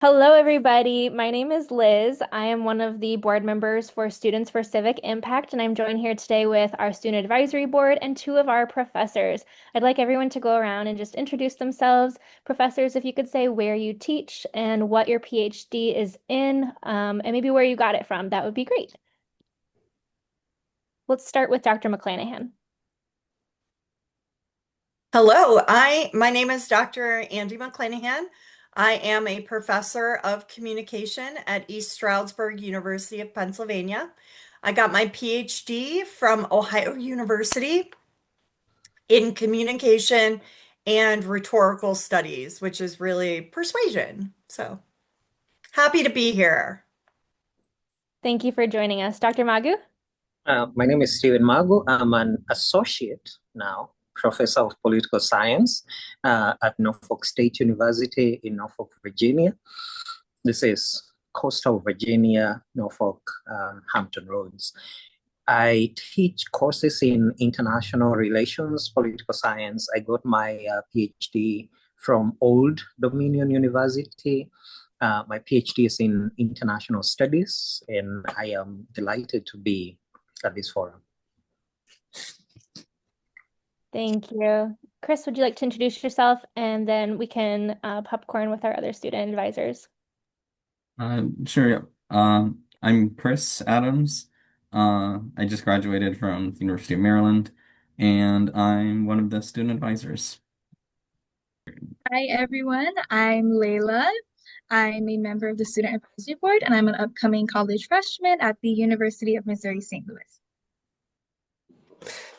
Hello, everybody. My name is Liz. I am one of the board members for Students for Civic Impact, and I'm joined here today with our Student Advisory Board and two of our professors. I'd like everyone to go around and just introduce themselves. Professors, if you could say where you teach and what your PhD is in, and maybe where you got it from, that would be great. Let's start with Dr. McClanahan. Hello, my name is Dr. Andi McClanahan. I am a professor of communication at East Stroudsburg University of Pennsylvania. I got my PhD from Ohio University in communication and rhetorical studies, which is really persuasion. So happy to be here. Thank you for joining us. Dr. Magu? My name is Stephen Magu. I'm an associate now, professor of political science at Norfolk State University in Norfolk, Virginia. This is coastal Virginia, Norfolk, Hampton Roads. I teach courses in international relations, political science. I got my PhD from Old Dominion University. My PhD is in international studies, and I am delighted to be at this forum. Thank you. Chris, would you like to introduce yourself? And then we can popcorn with our other student advisors. Sure. Yeah. I'm Chris Adams. I just graduated from the University of Maryland, and I'm one of the student advisors. Hi everyone, I'm Layla. I'm a member of the Student Advisory Board and I'm an upcoming college freshman at the University of Missouri St. Louis.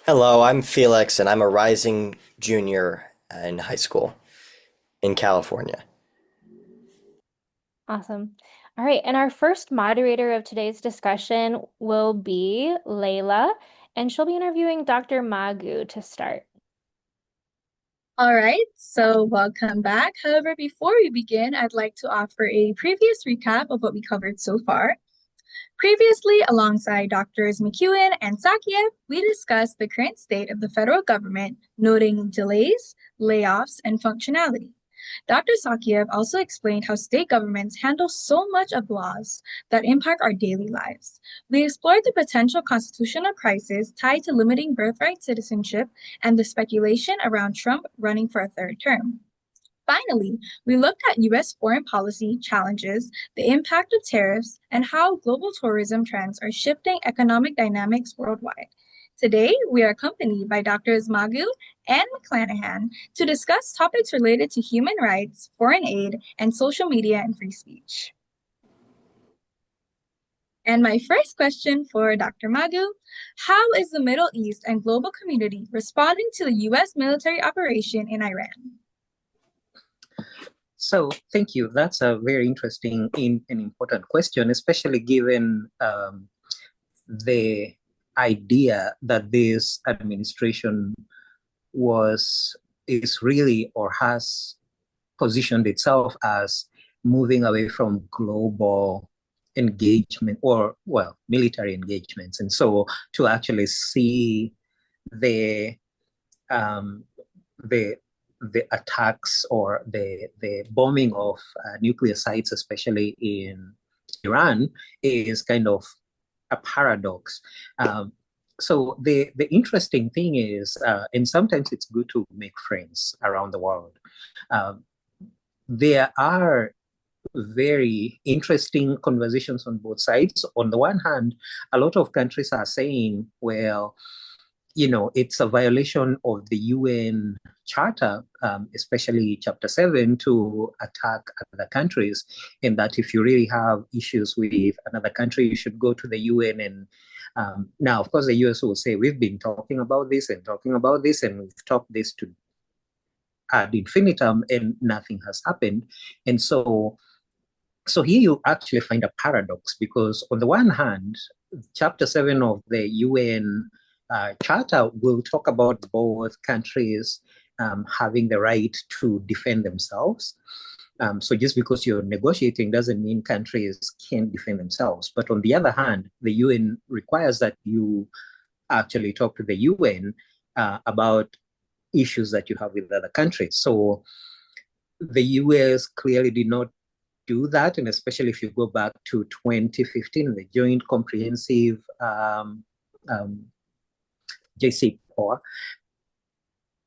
Hello, I'm Felix, and I'm a rising junior in high school in California. Awesome. All right, and our first moderator of today's discussion will be Layla, and she'll be interviewing Dr. Magu to start. All right, so welcome back. However, before we begin, I'd like to offer a previous recap of what we covered so far. Previously, alongside Doctors McEwen and Sakiev, we discussed the current state of the federal government, noting delays, layoffs, and functionality. Dr. Sakiev also explained how state governments handle so much of laws that impact our daily lives. We explored the potential constitutional crisis tied to limiting birthright citizenship and the speculation around Trump running for a third term. Finally, we looked at U.S. foreign policy challenges, the impact of tariffs, and how global tourism trends are shifting economic dynamics worldwide. Today, we are accompanied by Drs. Magu and McClanahan to discuss topics related to human rights, foreign aid, and social media and free speech. And my first question for Dr. Magu, how is the Middle East and global community responding to the U.S. military operation in Iran? So thank you. That's a very interesting and important question, especially given the idea that this administration is really or has positioned itself as moving away from global engagement or, well, military engagements. And so to actually see the attacks or the bombing of nuclear sites, especially in Iran, is kind of a paradox. So the interesting thing is, and sometimes it's good to make friends around the world. There are very interesting conversations on both sides. On the one hand, a lot of countries are saying, well, it's a violation of the UN Charter, especially Chapter 7, to attack other countries, and that if you really have issues with another country, you should go to the UN. And now, of course, the US will say, we've been talking about this, and we've talked this to ad infinitum, and nothing has happened. And so here you actually find a paradox, because on the one hand, Chapter 7 of the UN Charter will talk about both countries having the right to defend themselves. So just because you're negotiating doesn't mean countries can't defend themselves. But on the other hand, the UN requires that you actually talk to the UN about issues that you have with other countries. So the US clearly did not do that, and especially if you go back to 2015, the Joint Comprehensive JCPOA.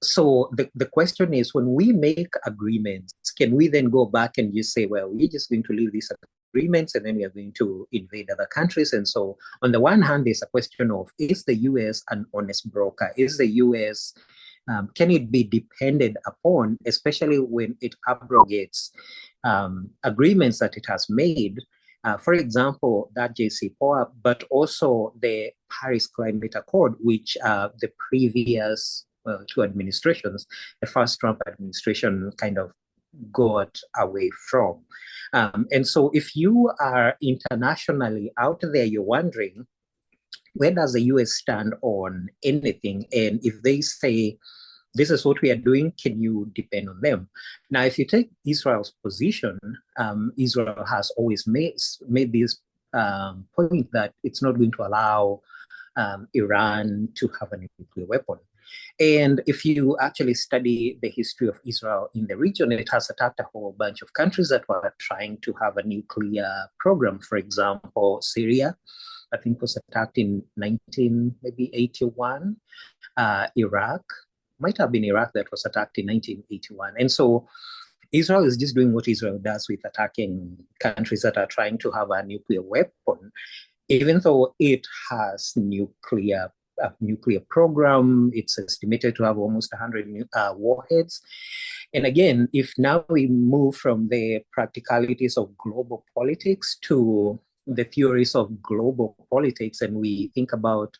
So the question is, when we make agreements, can we then go back and just say, well, we're just going to leave these agreements and then we are going to invade other countries? And so on the one hand, there's a question of, is the US an honest broker? Is the US, can it be depended upon, especially when it abrogates agreements that it has made? For example, that JCPOA, but also the Paris Climate Accord, which the previous two administrations, the first Trump administration kind of got away from. And so if you are internationally out there, you're wondering, where does the US stand on anything? And if they say, this is what we are doing, can you depend on them? Now, if you take Israel's position, Israel has always made this point that it's not going to allow Iran to have a nuclear weapon. And if you actually study the history of Israel in the region, it has attacked a whole bunch of countries that were trying to have a nuclear program. For example, Syria, I think, was attacked in 1981. Iraq, might have been Iraq that was attacked in 1981. And so Israel is just doing what Israel does with attacking countries that are trying to have a nuclear weapon, even though it has a nuclear program. It's estimated to have almost 100 warheads. And again, if now we move from the practicalities of global politics to the theories of global politics, and we think about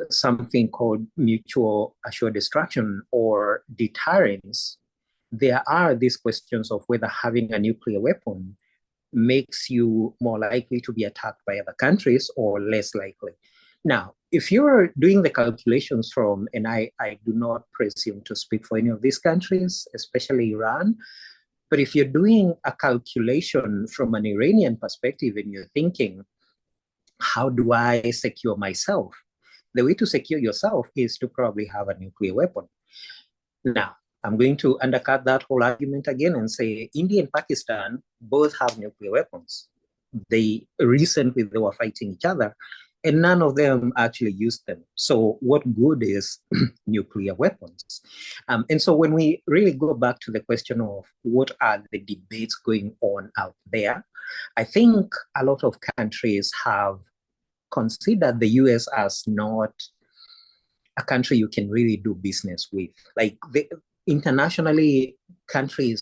something called mutual assured destruction or deterrence, there are these questions of whether having a nuclear weapon makes you more likely to be attacked by other countries or less likely. Now, if you're doing the calculations from, and I do not presume to speak for any of these countries, especially Iran, but if you're doing a calculation from an Iranian perspective and you're thinking, how do I secure myself? The way to secure yourself is to probably have a nuclear weapon. Now, I'm going to undercut that whole argument again and say India and Pakistan both have nuclear weapons. They were fighting each other, and none of them actually used them. So what good is nuclear weapons? And so when we really go back to the question of what are the debates going on out there, I think a lot of countries have considered the US as not a country you can really do business with. Like internationally, countries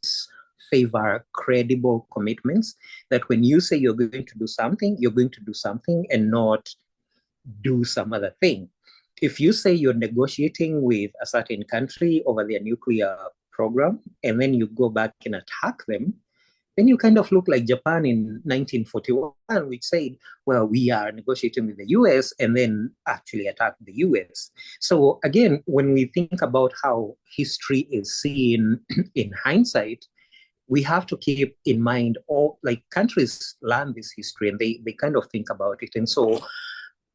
favor credible commitments, that when you say you're going to do something, you're going to do something and not do some other thing. If you say you're negotiating with a certain country over their nuclear program, and then you go back and attack them, then you kind of look like Japan in 1941, which said, well, we are negotiating with the US and then actually attacked the US. So again, when we think about how history is seen in hindsight, we have to keep in mind all, like, countries learn this history and they kind of think about it. And so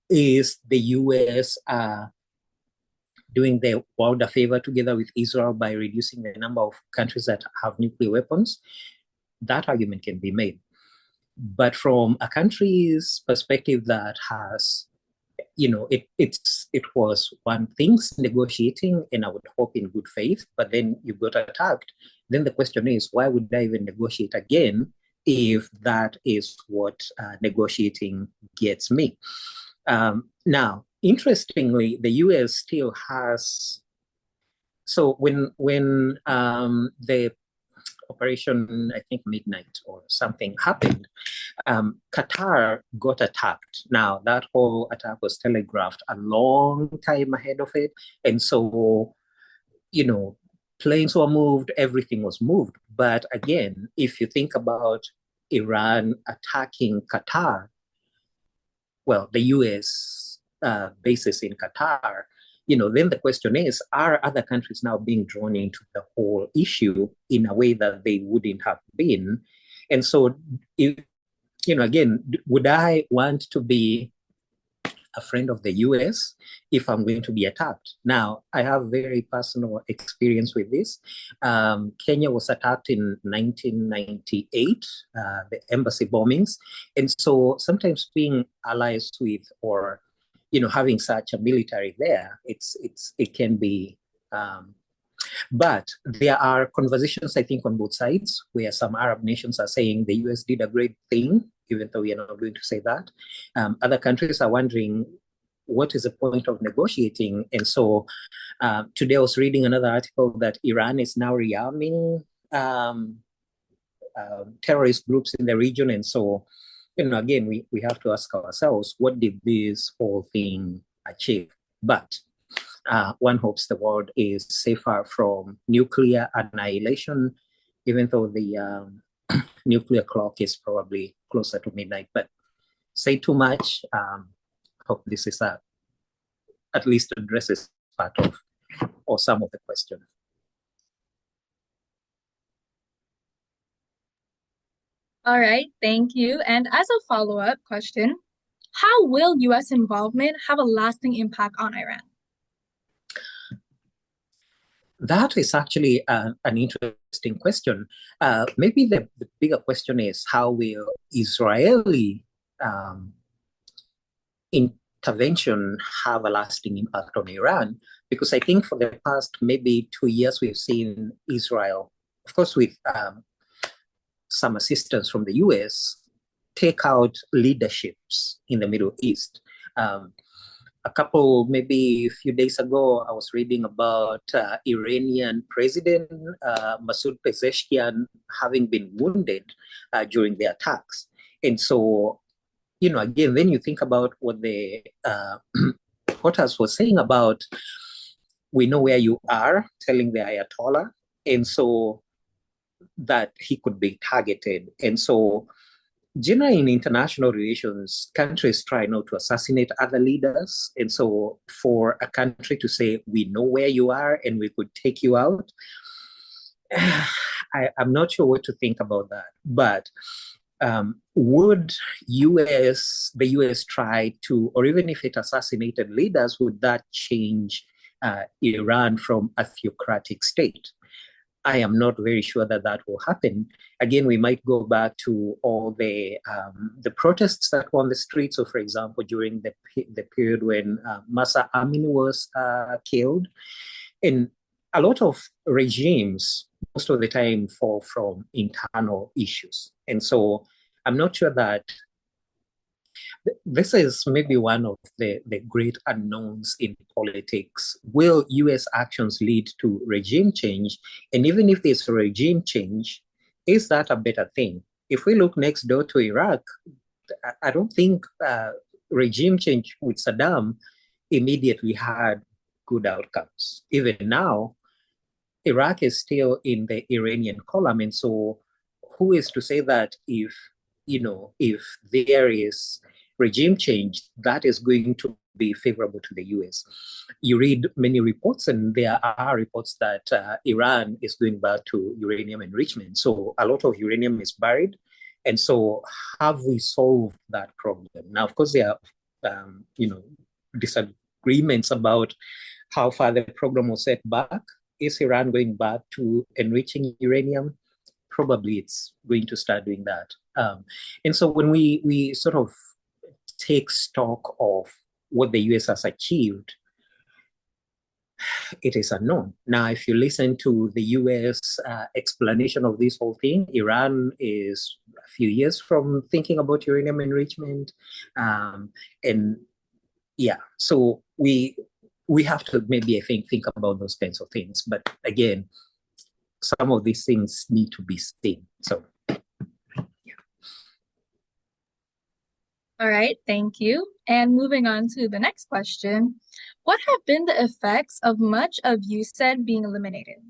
is the US doing the world a favor together with Israel by reducing the number of countries that have nuclear weapons? That argument can be made. But from a country's perspective that has, it was one thing's negotiating, and I would hope in good faith, but then you got attacked. Then the question is, why would I even negotiate again if that is what negotiating gets me? Now, interestingly, the US still has, so when the Operation, I think, Midnight or something happened, Qatar got attacked. Now, that whole attack was telegraphed a long time ahead of it. And so, planes were moved, everything was moved. But again, if you think about Iran attacking Qatar, well, the US bases in Qatar, then the question is, are other countries now being drawn into the whole issue in a way that they wouldn't have been? And so, again, would I want to be a friend of the US if I'm going to be attacked. Now, I have very personal experience with this. Kenya was attacked in 1998, the embassy bombings. And so sometimes being allies with or, having such a military there, it can be, but there are conversations, I think, on both sides where some Arab nations are saying the US did a great thing, even though we are not going to say that. Other countries are wondering what is the point of negotiating. And so today I was reading another article that Iran is now rearming terrorist groups in the region. And so, again, we have to ask ourselves, what did this whole thing achieve? But one hopes the world is safer from nuclear annihilation, even though the nuclear clock is probably closer to midnight. But say too much, hope this is at least addresses part of or some of the question. All right, thank you. And as a follow-up question, how will US involvement have a lasting impact on Iran? That is actually an interesting question. Maybe the bigger question is how will Israeli intervention have a lasting impact on Iran? Because I think for the past maybe 2 years, we've seen Israel, of course, with some assistance from the US, take out leaderships in the Middle East. Maybe a few days ago, I was reading about Iranian President Masoud Pezeshkian having been wounded during the attacks. And so, again, when you think about what the Potas was saying about, we know where you are, telling the Ayatollah, and so that he could be targeted. And so generally in international relations, countries try not to assassinate other leaders. And so for a country to say, we know where you are and we could take you out, I'm not sure what to think about that. But would the US try to, or even if it assassinated leaders, would that change Iran from a theocratic state? I am not very sure that will happen. Again, we might go back to all the protests that were on the streets. So, for example, during the period when Masa Amini was killed, and a lot of regimes, most of the time, fall from internal issues. And so I'm not sure that this is maybe one of the great unknowns in politics. Will US actions lead to regime change? And even if there's a regime change, is that a better thing? If we look next door to Iraq, I don't think regime change with Saddam immediately had good outcomes. Even now, Iraq is still in the Iranian column. And so who is to say that if there is regime change, that is going to be favorable to the US? You read many reports, and there are reports that Iran is going back to uranium enrichment. So a lot of uranium is buried. And so have we solved that problem? Now, of course, there are, disagreements about how far the program was set back. Is Iran going back to enriching uranium? Probably it's going to start doing that. And so when we sort of take stock of what the US has achieved, it is unknown. Now, if you listen to the US explanation of this whole thing, Iran is a few years from thinking about uranium enrichment. So we have to maybe, I think about those kinds of things. But again, some of these things need to be seen. So, All right, thank you. And moving on to the next question, what have been the effects of much of USAID being eliminated?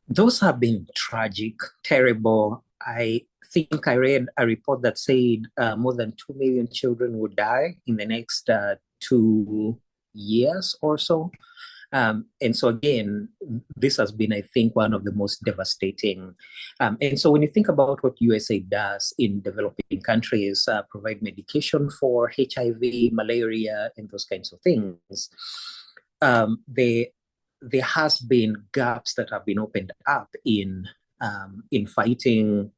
Those have been tragic, terrible. I think I read a report that said more than 2 million children would die in the next 2 years or so. And so again, this has been, I think, one of the most devastating. And so when you think about what USAID does in developing countries, provide medication for HIV, malaria, and those kinds of things, there has been gaps that have been opened up in fighting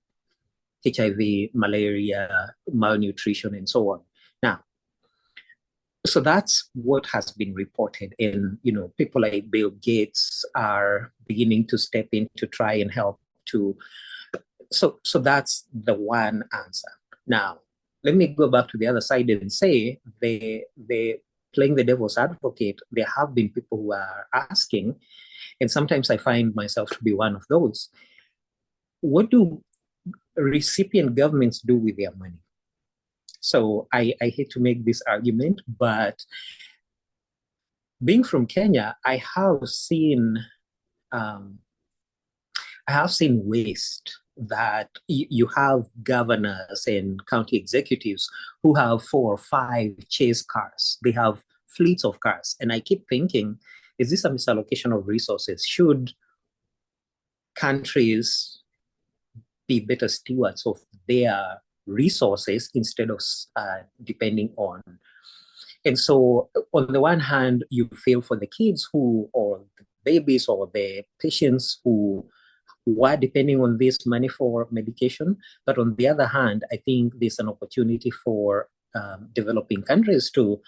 HIV, malaria, malnutrition, and so on. Now, so that's what has been reported, and people like Bill Gates are beginning to step in to try and help to. So that's the one answer. Now, let me go back to the other side and say they playing the devil's advocate. There have been people who are asking, and sometimes I find myself to be one of those. What do recipient governments do with their money? So I hate to make this argument, but being from Kenya, I have seen waste that you have governors and county executives who have 4 or 5 chase cars. They have fleets of cars. And I keep thinking, is this a misallocation of resources? Should countries be better stewards of their resources instead of depending on? And so on the one hand, you feel for the kids or the babies or the patients who are depending on this money for medication. But on the other hand, I think there's an opportunity for developing countries to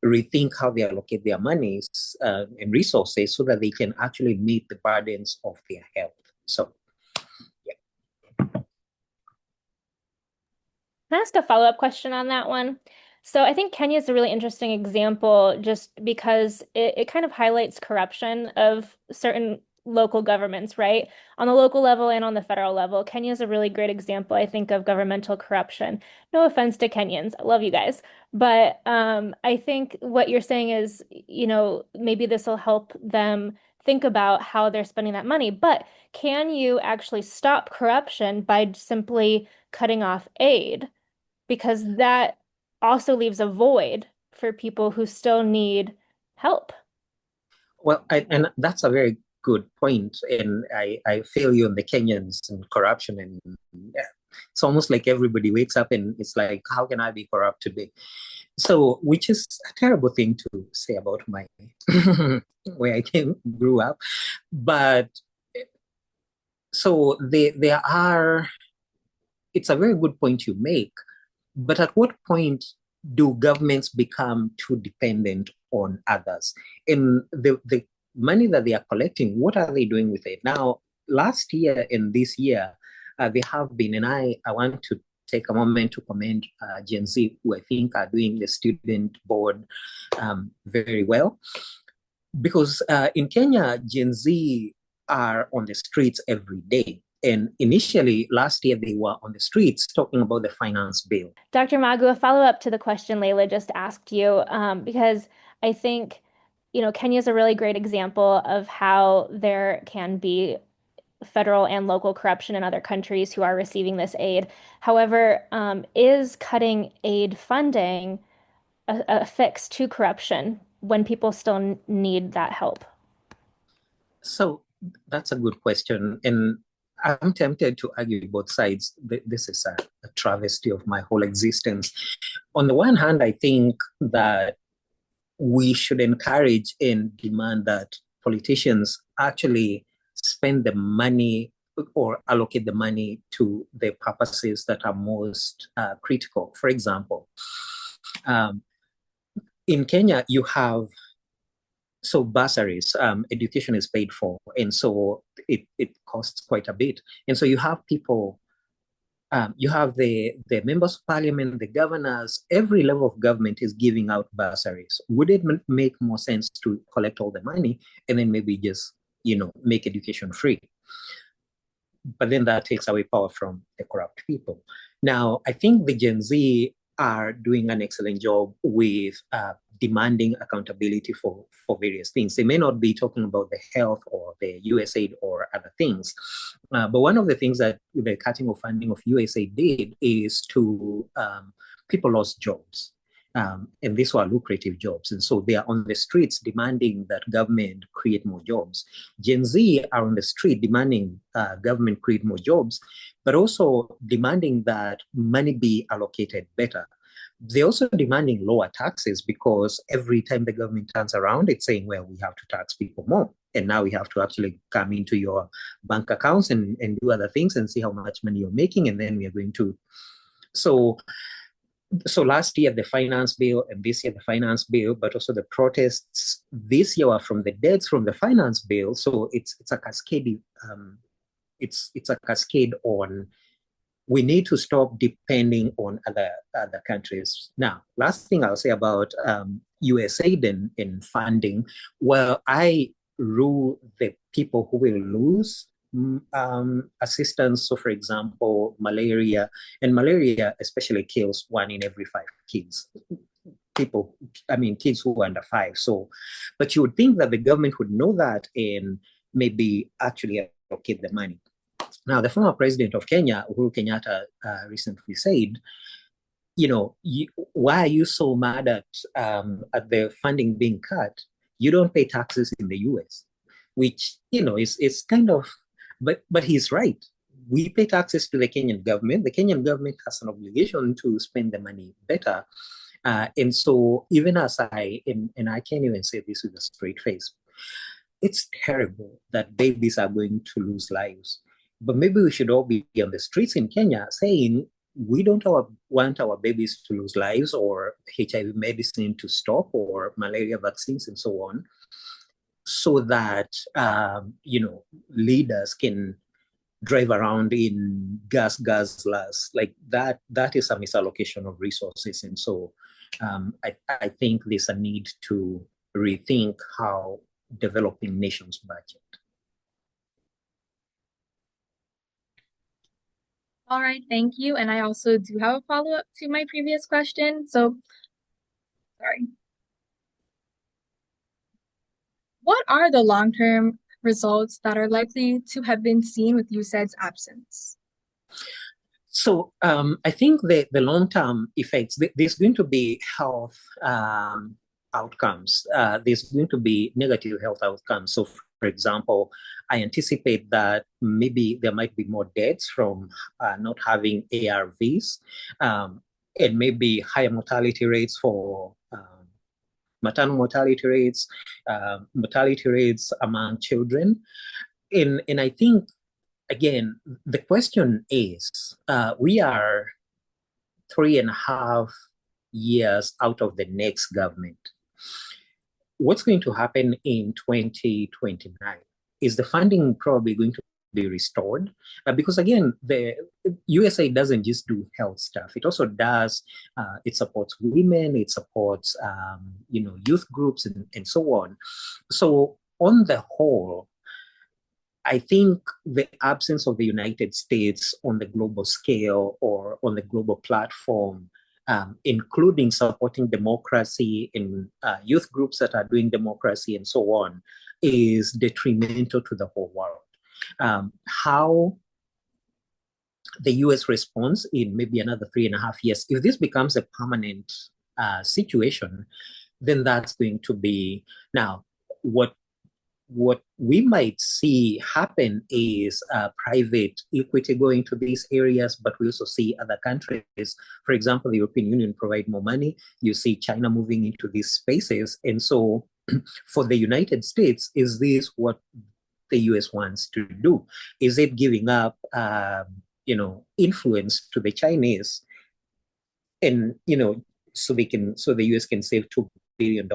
rethink how they allocate their monies and resources so that they can actually meet the burdens of their health. So, yeah. Can I ask a follow-up question on that one? So I think Kenya is a really interesting example just because it kind of highlights corruption of certain local governments, right? On the local level and on the federal level. Kenya is a really great example, I think, of governmental corruption. No offense to Kenyans. I love you guys. But I think what you're saying is, maybe this will help them think about how they're spending that money. But can you actually stop corruption by simply cutting off aid? Because that also leaves a void for people who still need help. Well, and that's a very good point. And I feel you on the Kenyans and corruption. And yeah, it's almost like everybody wakes up and it's like, how can I be corrupt today? So, which is a terrible thing to say about my where I grew up. But so there are, it's a very good point you make. But at what point do governments become too dependent on others? And the money that they are collecting, what are they doing with it? Now, last year and this year, they have been, and I want to take a moment to commend Gen Z, who I think are doing the student board very well. Because in Kenya, Gen Z are on the streets every day. And initially, last year, they were on the streets talking about the finance bill. Dr. Magu, a follow-up to the question Layla just asked you, because I think, Kenya is a really great example of how there can be federal and local corruption in other countries who are receiving this aid. However, is cutting aid funding a fix to corruption when people still need that help? So that's a good question. And I'm tempted to argue both sides. This is a travesty of my whole existence. On the one hand, I think that we should encourage and demand that politicians actually spend the money or allocate the money to the purposes that are most critical. For example, in Kenya, you have bursaries, education is paid for, and so it costs quite a bit. And so you have people, you have the members of parliament, the governors, every level of government is giving out bursaries. Would it make more sense to collect all the money and then maybe just, make education free? But then that takes away power from the corrupt people. Now, I think the Gen Z are doing an excellent job with demanding accountability for various things. They may not be talking about the health or the USAID or other things, but one of the things that the cutting of funding of USAID did is to people lost jobs. And these were lucrative jobs. And so they are on the streets demanding that government create more jobs. Gen Z are on the street demanding government create more jobs, but also demanding that money be allocated better. They're also demanding lower taxes because every time the government turns around, it's saying, well, we have to tax people more. And now we have to actually come into your bank accounts and do other things and see how much money you're making. And then we are going to. So last year, the finance bill, and this year, the finance bill, but also the protests this year were from the deaths from the finance bill. So it's a cascade. It's a cascade on. We need to stop depending on other countries. Now, last thing I'll say about USAID and funding. Well, I rule the people who will lose assistance. So, for example, malaria especially kills 1 in every 5 kids. Kids who are under 5. So, but you would think that the government would know that and maybe actually allocate the money. Now, the former president of Kenya, Uhuru Kenyatta, recently said, why are you so mad at the funding being cut? You don't pay taxes in the US, which, is kind of, but he's right. We pay taxes to the Kenyan government. The Kenyan government has an obligation to spend the money better. And so even as and I can't even say this with a straight face, it's terrible that babies are going to lose lives. But maybe we should all be on the streets in Kenya saying, we don't want our babies to lose lives, or HIV medicine to stop, or malaria vaccines and so on, so that, leaders can drive around in gasless. Like that is a misallocation of resources. And so I think there's a need to rethink how developing nations budget. All right, thank you. And I also do have a follow-up to my previous question. So, sorry. What are the long-term results that are likely to have been seen with USAID's absence? So I think the long-term effects, there's going to be health outcomes. There's going to be negative health outcomes. So, for example, I anticipate that maybe there might be more deaths from not having ARVs, and maybe higher mortality rates for maternal mortality rates among children. And I think, again, the question is, we are 3.5 years out of the next government. What's going to happen in 2029? Is the funding probably going to be restored? Because again, the USA doesn't just do health stuff. It also does, it supports women, it supports, youth groups and so on. So on the whole, I think the absence of the United States on the global scale or on the global platform, including supporting democracy in youth groups that are doing democracy and so on, is detrimental to the whole world. How the US responds in maybe another 3.5 years, if this becomes a permanent situation, then that's going to be, now, what we might see happen is private equity going to these areas, but we also see other countries, for example, the European Union provide more money. You see China moving into these spaces. And so for the United States, is this what the US wants to do? Is it giving up, influence to the Chinese? And, so the US can save $2 billion.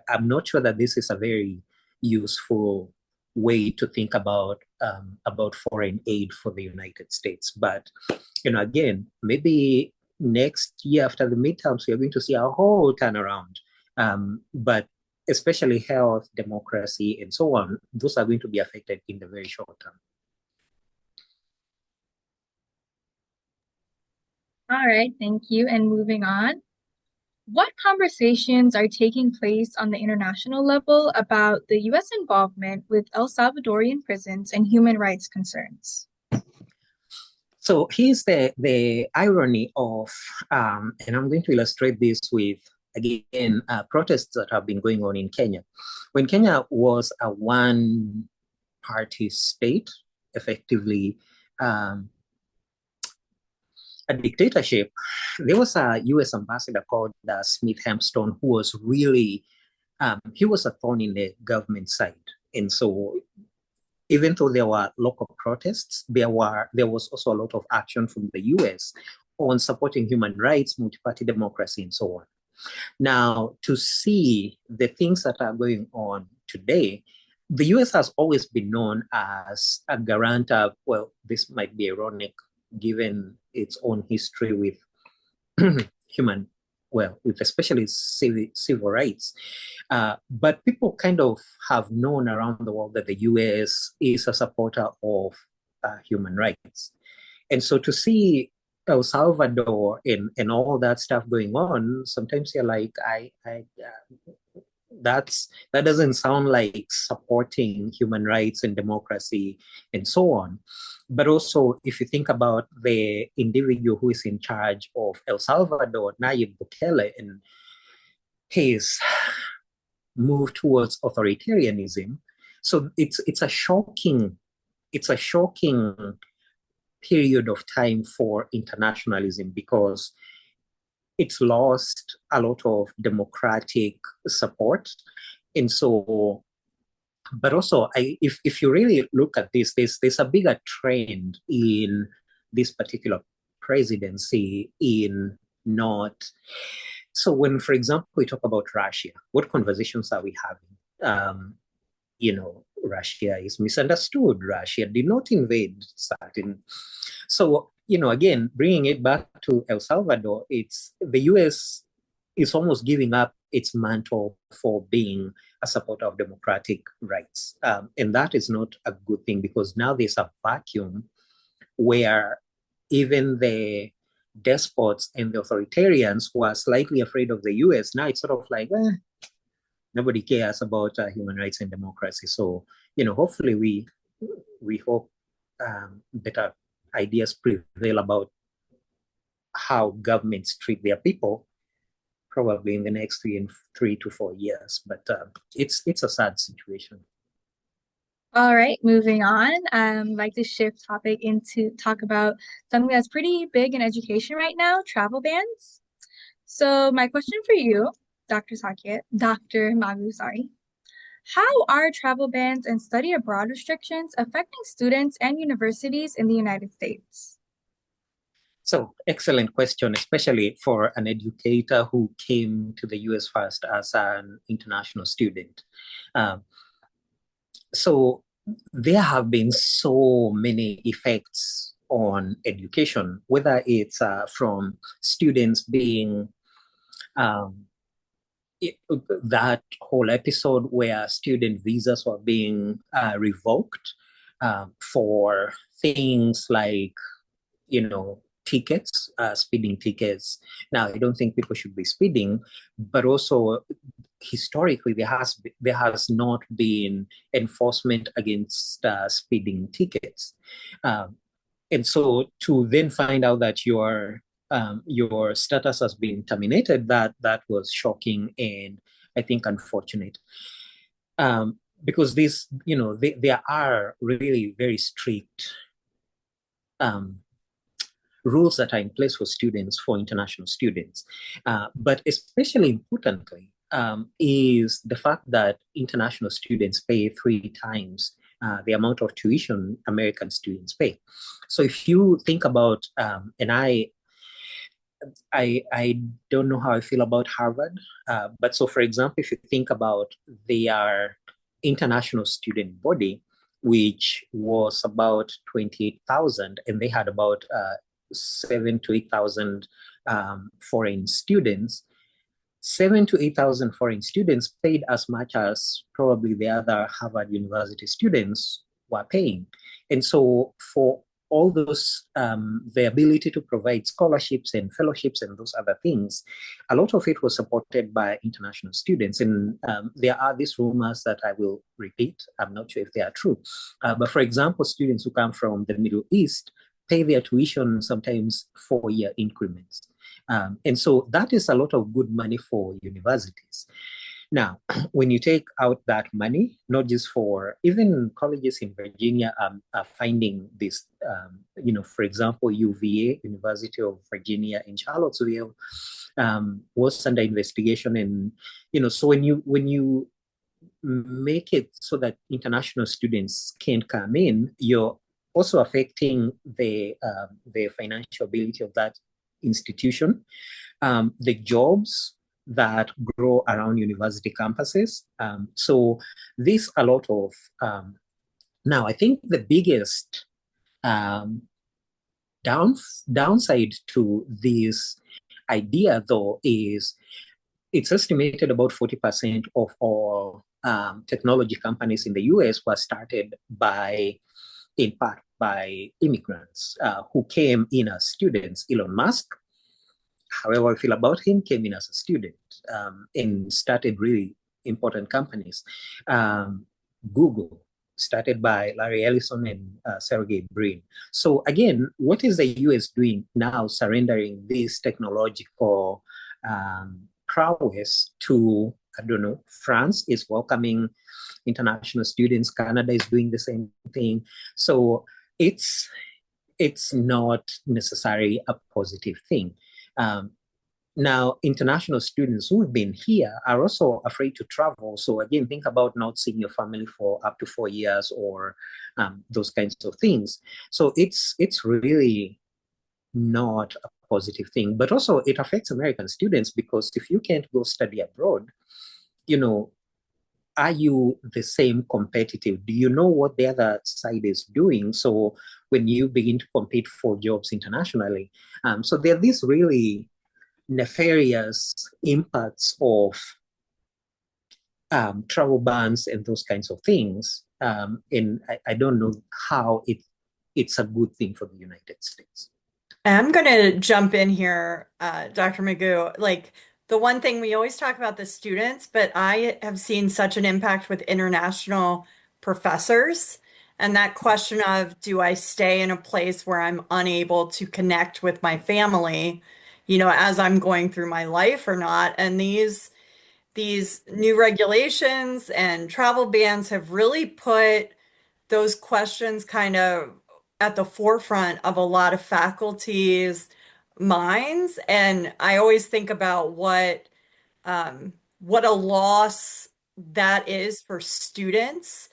I'm not sure that this is a very useful way to think about foreign aid for the United States. But again, maybe next year after the midterms, we are going to see a whole turnaround. But especially health, democracy, and so on, those are going to be affected in the very short term. All right, thank you. And moving on. What conversations are taking place on the international level about the US involvement with El Salvadorian prisons and human rights concerns? So here's the irony of, and I'm going to illustrate this with, again, protests that have been going on in Kenya. When Kenya was a one-party state, effectively a dictatorship, there was a U.S. ambassador called Smith Hempston who was really, he was a thorn in the government side. And so even though there were local protests, there was also a lot of action from the US on supporting human rights, multi-party democracy, and so on. Now, to see the things that are going on today, the US has always been known as a garant of, well, this might be ironic given its own history with with especially civil rights. But people kind of have known around the world that the US is a supporter of human rights. And so to see El Salvador and all that stuff going on, sometimes you're like, that doesn't sound like supporting human rights and democracy and so on. But also, if you think about the individual who is in charge of El Salvador, Nayib Bukele, and his move towards authoritarianism, so it's a shocking period of time for internationalism because it's lost a lot of democratic support. And so, but also, if you really look at this, there's a bigger trend in this particular presidency in not. So when, for example, we talk about Russia, what conversations are we having? Russia is misunderstood. Russia did not invade certain. So, again, bringing it back to El Salvador, it's the US is almost giving up its mantle for being a supporter of democratic rights. And that is not a good thing because now there's a vacuum where even the despots and the authoritarians who are slightly afraid of the US, now it's sort of like, nobody cares about human rights and democracy. So, hopefully we hope better ideas prevail about how governments treat their people, probably in the next 3 to 4 years. But it's a sad situation. All right, moving on. I'd like to shift topic into talk about something that's pretty big in education right now, travel bans. So my question for you, Dr. Magu, sorry. How are travel bans and study abroad restrictions affecting students and universities in the United States? So, excellent question, especially for an educator who came to the US first as an international student. So, there have been so many effects on education, whether it's from students being that whole episode where student visas were being revoked for things like, tickets, speeding tickets. Now, I don't think people should be speeding, but also historically there has not been enforcement against speeding tickets, and so to then find out that your status has been terminated, that was shocking and I think unfortunate. Because this, there are really very strict rules that are in place for students, for international students. But especially importantly is the fact that international students pay 3 times the amount of tuition American students pay. So if you think about, and I don't know how I feel about Harvard, but so for example, if you think about their international student body, which was about 28,000, and they had about 7,000 to 8,000 foreign students. 7,000 to 8,000 foreign students paid as much as probably the other Harvard University students were paying. And so for all those, the ability to provide scholarships and fellowships and those other things, a lot of it was supported by international students. And there are these rumors that I will repeat. I'm not sure if they are true. But for example, students who come from the Middle East pay their tuition sometimes 4-year increments. And so that is a lot of good money for universities. Now, when you take out that money, not just for even colleges in Virginia are finding this, for example, UVA, University of Virginia in Charlottesville, was under investigation. And, so when you make it so that international students can't come in, you're also affecting the financial ability of that institution, the jobs that grow around university campuses. So this a lot of now. I think the biggest downside to this idea, though, is it's estimated about 40% of all technology companies in the US were started in part by immigrants who came in as students. Elon Musk, however I feel about him, came in as a student and started really important companies. Google, started by Larry Ellison and Sergey Brin. So again, what is the US doing now, surrendering this technological prowess to, I don't know, France is welcoming international students, Canada is doing the same thing. So it's not necessarily a positive thing. Now, international students who have been here are also afraid to travel. So again, think about not seeing your family for up to 4 years or those kinds of things. So it's really not a positive thing. But also it affects American students, because if you can't go study abroad, are you the same competitive? Do you know what the other side is doing? So when you begin to compete for jobs internationally, so there are these really nefarious impacts of travel bans and those kinds of things. And I don't know how it's a good thing for the United States. I'm going to jump in here, Dr. Magu. Like, the one thing we always talk about the students, but I have seen such an impact with international professors. And that question of, do I stay in a place where I'm unable to connect with my family, as I'm going through my life or not? And these new regulations and travel bans have really put those questions kind of at the forefront of a lot of faculty's minds. And I always think about what a loss that is for students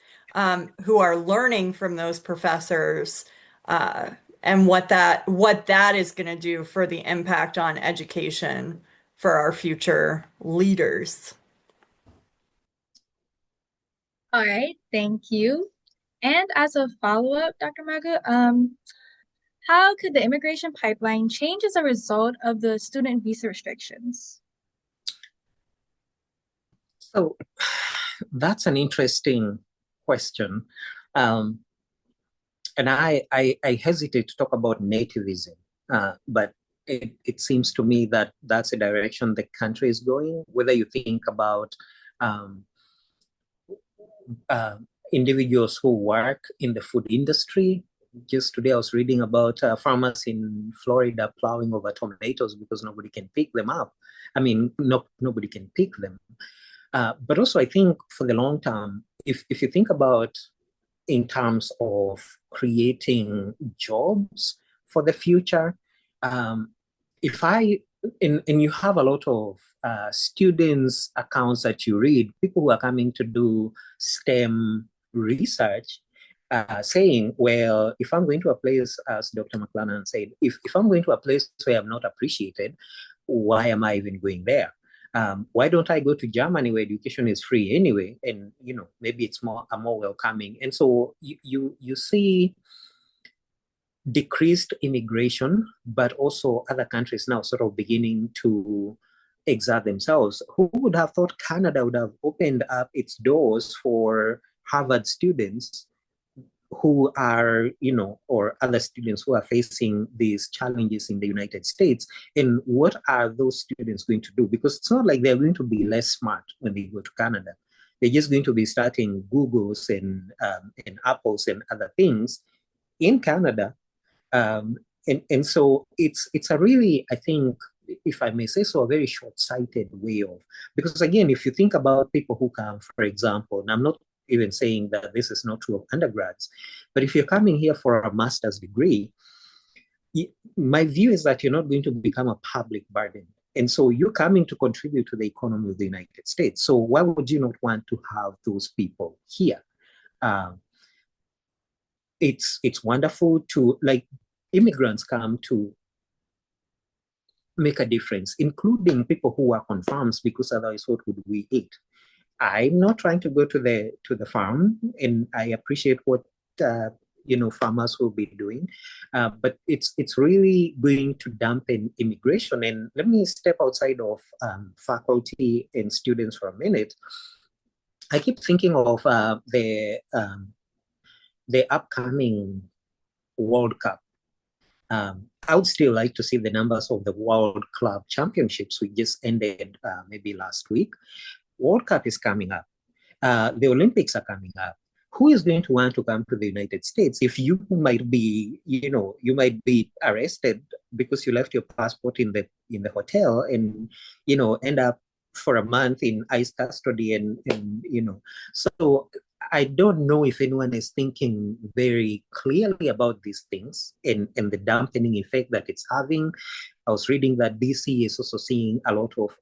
who are learning from those professors, and what that is going to do for the impact on education for our future leaders. All right, thank you. And as a follow-up, Dr. Maga, how could the immigration pipeline change as a result of the student visa restrictions? So that's an interesting question. And I hesitate to talk about nativism, but it seems to me that that's a direction the country is going. Whether you think about individuals who work in the food industry. Just today I was reading about farmers in Florida plowing over tomatoes because nobody can pick them up. I mean, nobody can pick them. But also I think for the long term, if you think about in terms of creating jobs for the future, and you have a lot of students' accounts that you read, people who are coming to do STEM research, saying, well, if I'm going to a place, as Dr. McClanahan said, if I'm going to a place where I'm not appreciated, why am I even going there? Why don't I go to Germany where education is free anyway? And, maybe it's more welcoming. And so you see decreased immigration, but also other countries now sort of beginning to exert themselves. Who would have thought Canada would have opened up its doors for Harvard students who are, or other students who are facing these challenges in the United States? And what are those students going to do? Because it's not like they're going to be less smart when they go to Canada. They're just going to be starting Googles and Apples and other things in Canada. Um, and so it's a really, I think, if I may say so, a very short-sighted way of, because again, if you think about people who come, for example, and I'm not even saying that this is not true of undergrads, but if you're coming here for a master's degree, my view is that you're not going to become a public burden. And so you're coming to contribute to the economy of the United States. So why would you not want to have those people here? Um, it's wonderful to, like, immigrants come to make a difference, including people who are on farms, because otherwise what would we eat? I'm not trying to go to the farm, and I appreciate what uh, farmers will be doing, but it's really going to dampen immigration. And let me step outside of faculty and students for a minute. I keep thinking of the upcoming World Cup. I would still like to see the numbers of the World Club Championships, which just ended maybe last week. World Cup is coming up. The Olympics are coming up. Who is going to want to come to the United States if you might be, you might be arrested because you left your passport in the hotel and, end up for a month in ICE custody and. So I don't know if anyone is thinking very clearly about these things and the dampening effect that it's having. I was reading that DC is also seeing a lot of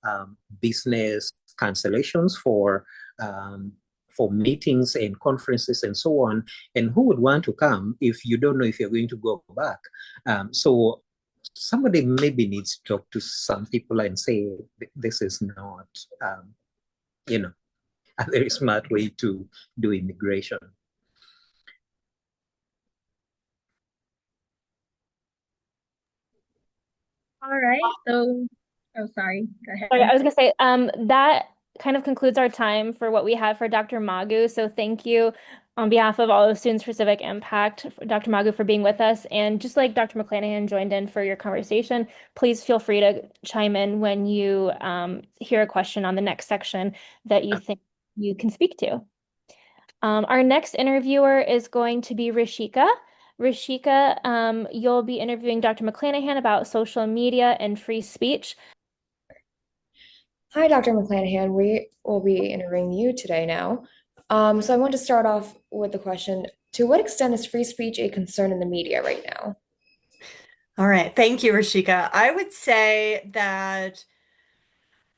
business cancellations for meetings and conferences and so on. And who would want to come if you don't know if you're going to go back? So somebody maybe needs to talk to some people and say, this is not, a very smart way to do immigration. All right. So, oh, sorry. Go Sorry, I ahead. was gonna say, that kind of concludes our time for what we have for Dr. Magu. So thank you on behalf of all the Students for Civic Impact, Dr. Magu, for being with us. And just like Dr. McClanahan joined in for your conversation, please feel free to chime in when you hear a question on the next section that you think you can speak to. Our next interviewer is going to be Rishika. Rishika, you'll be interviewing Dr. McClanahan about social media and free speech. Hi, Dr. McClanahan. We will be interviewing you today now. So I want to start off with the question, to what extent is free speech a concern in the media right now? All right. Thank you, Rashika. I would say that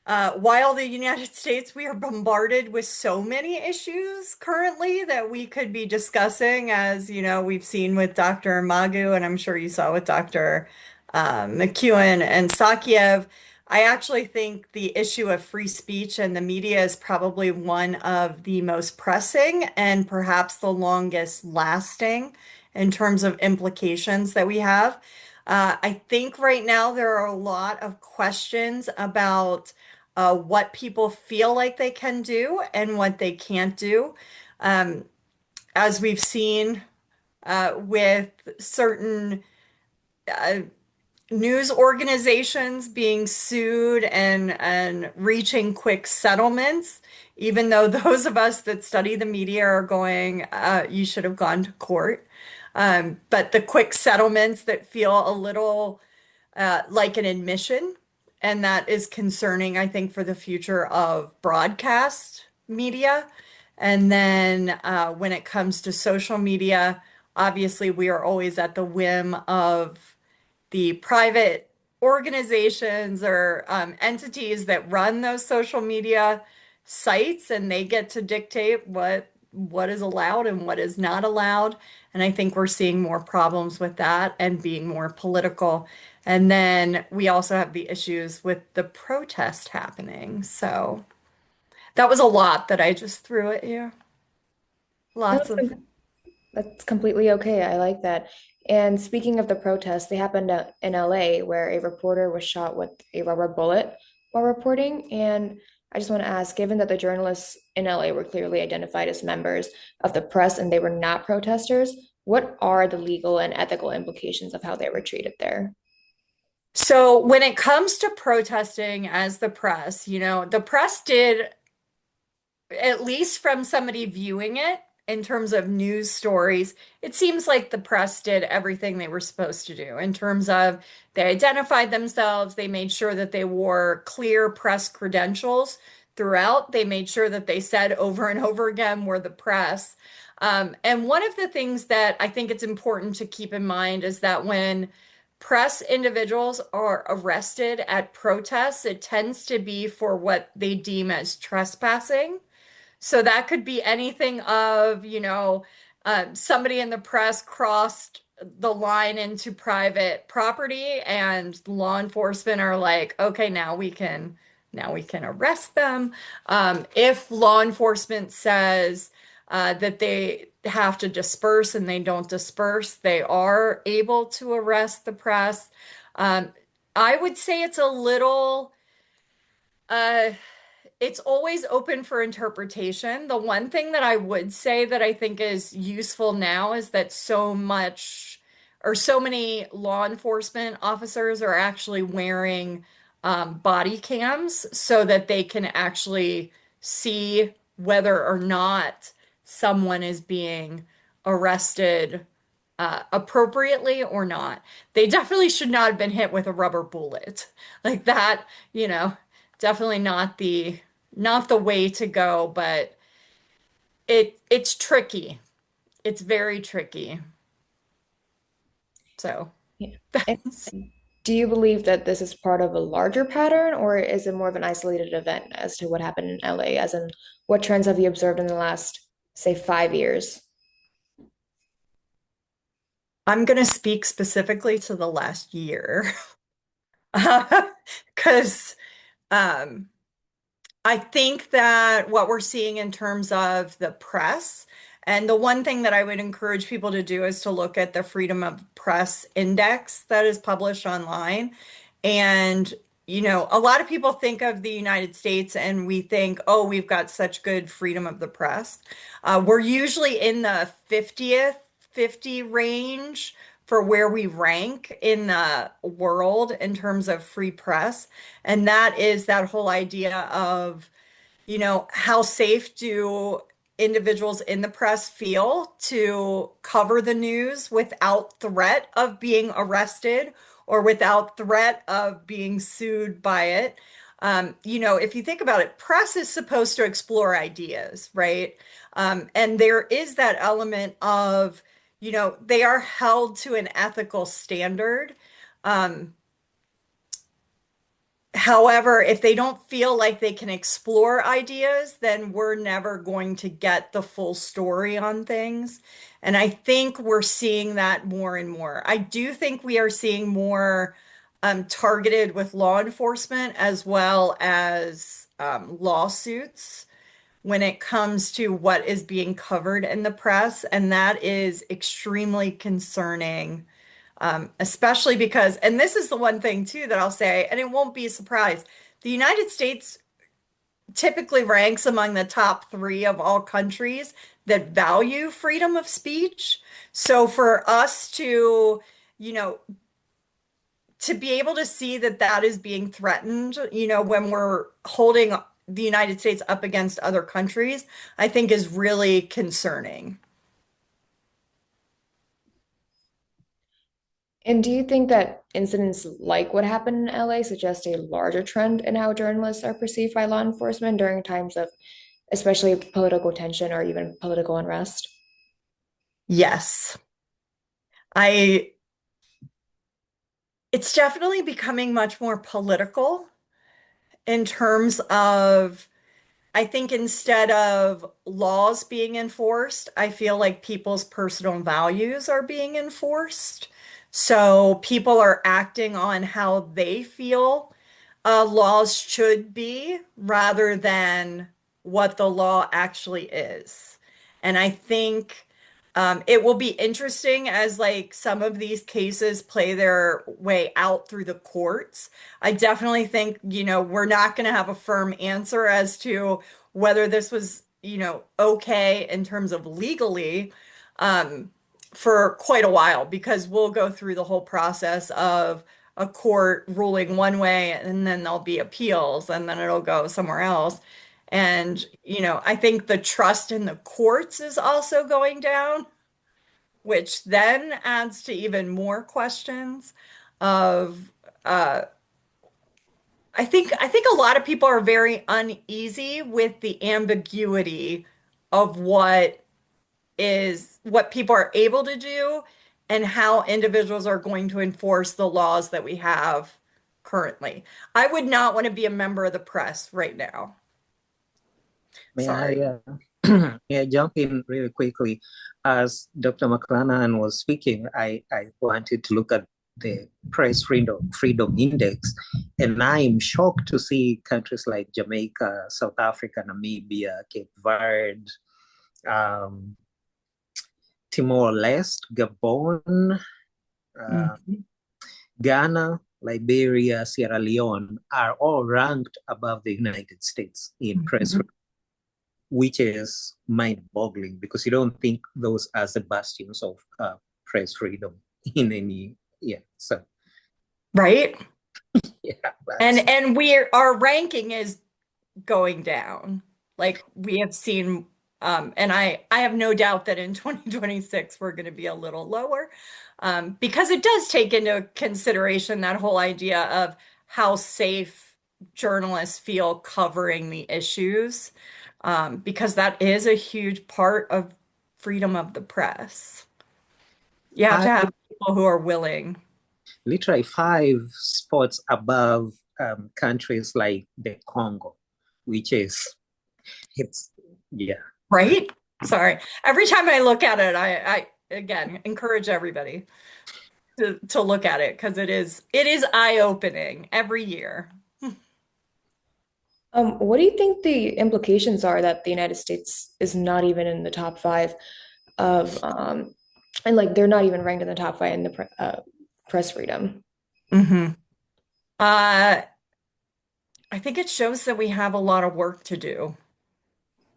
while the United States, we are bombarded with so many issues currently that we could be discussing, as we've seen with Dr. Magu, and I'm sure you saw with Dr. McEwen and Sakiev. I actually think the issue of free speech and the media is probably one of the most pressing and perhaps the longest lasting in terms of implications that we have. I think right now there are a lot of questions about what people feel like they can do and what they can't do. Um, as we've seen with certain uh, news organizations being sued and reaching quick settlements, even though those of us that study the media are going, you should have gone to court. But the quick settlements that feel a little like an admission, and that is concerning, I think, for the future of broadcast media. And then when it comes to social media, obviously we are always at the whim of the private organizations or entities that run those social media sites, and they get to dictate what is allowed and what is not allowed. And I think we're seeing more problems with that and being more political. And then we also have the issues with the protest happening. So that was a lot that I just threw at you. No, Lots of. that's completely okay. I like that. And speaking of the protests, they happened in LA where a reporter was shot with a rubber bullet while reporting. And I just want to ask, given that the journalists in LA were clearly identified as members of the press and they were not protesters, what are the legal and ethical implications of how they were treated there? So when it comes to protesting as the press, the press did, at least from somebody viewing it, in terms of news stories, it seems like the press did everything they were supposed to do in terms of they identified themselves, they made sure that they wore clear press credentials throughout, they made sure that they said over and over again, we're the press. And one of the things that I think it's important to keep in mind is that when press individuals are arrested at protests, it tends to be for what they deem as trespassing. So that could be anything of, somebody in the press crossed the line into private property and law enforcement are like, okay, now we can arrest them. If law enforcement says that they have to disperse and they don't disperse, they are able to arrest the press. Um, I would say uh, it's always open for interpretation. The one thing that I would say that I think is useful now is that so many law enforcement officers are actually wearing body cams so that they can actually see whether or not someone is being arrested appropriately or not. They definitely should not have been hit with a rubber bullet. Like that, definitely not the way to go, but it's tricky. It's very tricky. So Yeah. And do you believe that this is part of a larger pattern, or is it more of an isolated event as to what happened in LA? As in, what trends have you observed in the last, say, 5 years? I'm going to speak specifically to the last year because um, I think that what we're seeing in terms of the press, and the one thing that I would encourage people to do is to look at the Freedom of Press Index that is published online. And, a lot of people think of the United States and we think, oh, we've got such good freedom of the press. We're usually in the 50th, 50 range for where we rank in the world in terms of free press. And that is that whole idea of, how safe do individuals in the press feel to cover the news without threat of being arrested or without threat of being sued by it. If you think about it, press is supposed to explore ideas, right? And there is that element of, they are held to an ethical standard. Um, However, if they don't feel like they can explore ideas, then we're never going to get the full story on things. And I think we're seeing that more and more. I do think we are seeing more targeted with law enforcement as well as lawsuits when it comes to what is being covered in the press. And that is extremely concerning, especially because, and this is the one thing too that I'll say, and it won't be a surprise, the United States typically ranks among the top three of all countries that value freedom of speech. So for us you know, to be able to see that that is being threatened, when we're holding the United States up against other countries, I think is really concerning. And do you think that incidents like what happened in LA suggest a larger trend in how journalists are perceived by law enforcement during times of especially political tension or even political unrest? Yes. I It's definitely becoming much more political in terms of, I think instead of laws being enforced, I feel like people's personal values are being enforced. So people are acting on how they feel laws should be rather than what the law actually is. And I think it will be interesting as like some of these cases play their way out through the courts. I definitely think, we're not going to have a firm answer as to whether this was, okay in terms of legally um, for quite a while because we'll go through the whole process of a court ruling one way and then there'll be appeals and then it'll go somewhere else. And, I think the trust in the courts is also going down, which then adds to even more questions of uh I think a lot of people are very uneasy with the ambiguity of what people are able to do and how individuals are going to enforce the laws that we have currently. I would not want to be a member of the press right now. May I, Sorry. may I jump in really quickly? As Dr. McClanahan was speaking, I wanted to look at the Press Freedom Index, and I'm shocked to see countries like Jamaica, South Africa, Namibia, Cape Verde, um, Timor-Leste, Gabon, Mhm. Ghana, Liberia, Sierra Leone are all ranked above the United States in press Mhm. freedom, which is mind-boggling because you don't think those as the bastions of press freedom in any, yeah. So Right? yeah, And that's and our ranking is going down. Like we have seen, and I have no doubt that in 2026 we're going to be a little lower, because it does take into consideration that whole idea of how safe journalists feel covering the issues, because that is a huge part of freedom of the press. You have to five, have people who are willing, literally 5 spots above countries like the Congo, which is it's yeah. right? Sorry. Every time I look at it, I again encourage everybody to look at it because it is eye-opening every year. What do you think the implications are that the United States is not even in the top five of, and like they're not even ranked in the top five in the press freedom? Hmm. Uh, I think it shows that we have a lot of work to do,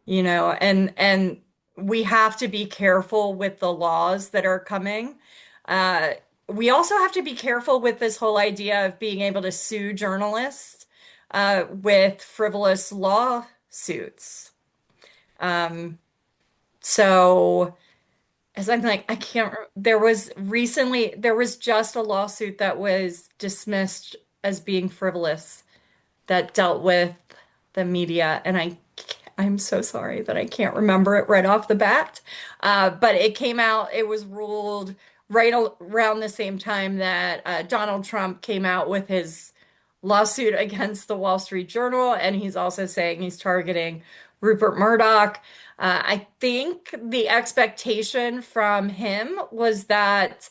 and we have to be careful with the laws that are coming. Uh, we also have to be careful with this whole idea of being able to sue journalists with frivolous lawsuits. Um, so. As I'm like, I can't, there was just a lawsuit that was dismissed as being frivolous that dealt with the media. And I'm so sorry that I can't remember it right off the bat. But it came out, it was ruled around the same time that Donald Trump came out with his lawsuit against the Wall Street Journal. And he's also saying he's targeting Rupert Murdoch. I think the expectation from him was that